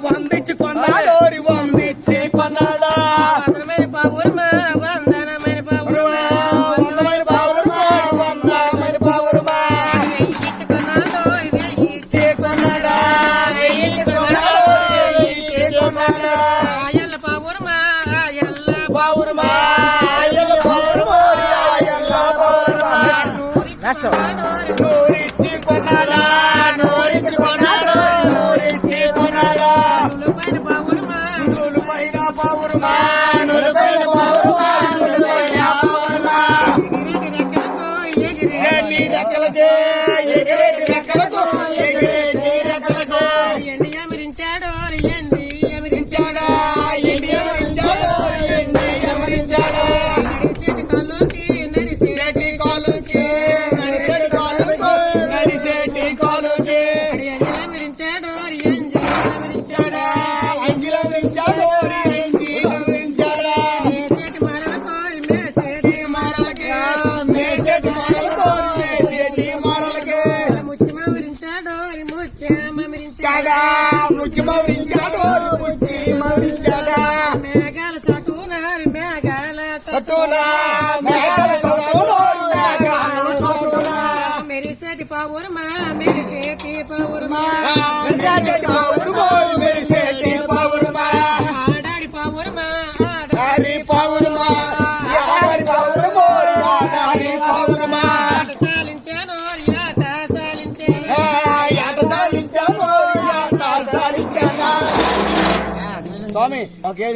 వందించి కొన్నాడు వందించి కొన్నాడా వందమైన పావురమా వందమైన పావురమా వందమైన పావురమా ఇచ్చి కొన్నాడా ఆయల్ల పావురమా ఆయల్ల పావురమా ఆయల్ల పావురమా ఆయల్ల పావురమా నూరిచ్చి కొన్నాడా నూరిచ్చి కొన్నాడు నూరిచ్చి కొన్నాడా నులుపైన పావురమా నులుపైన పావురమా నులుపైన పావురమా ఎగిరేటి రెక్కలకే ఎగిరేటి రెక్కలకు ఎగిరేటి రెక్కలకు ఎండి అమరించాడో ఎండి అమరించాడా ఎండి అమరించాడో ఎండి అమరించాడా నడిచేటి కాలుకి నడిచేటి కాలుకి నడిచేటి కాలుకి ఎండి అమరించాడో ఎండి అమరించాడా ఎండి అమరించాడో ఎండి అమరించాడా మేచేటి మారలకు మేచేటి మారలకి మేచేటి మారలకు మేచేటి మారలకి ముత్యమరించాడో ముత్యమరించాడా ముత్యమరించాడో ముత్యమరించాడా మేఘాల చటున మేఘాల చటున మేఘాల చటున మేఘాల చటున మెరిసేటి పావురమా మెరిసేటి పావురమా మెరిసేటి పావురమా మెరిసేటి పావురమా ఆడారి పావురమా ఆడారి పావురమా ఆడారి పావురమా ఆడారి పావురమా ఆట సాలించాను ఆట సాలించాను ఆట సాలించాను ఆట సాలించాను స్వామి ఓకే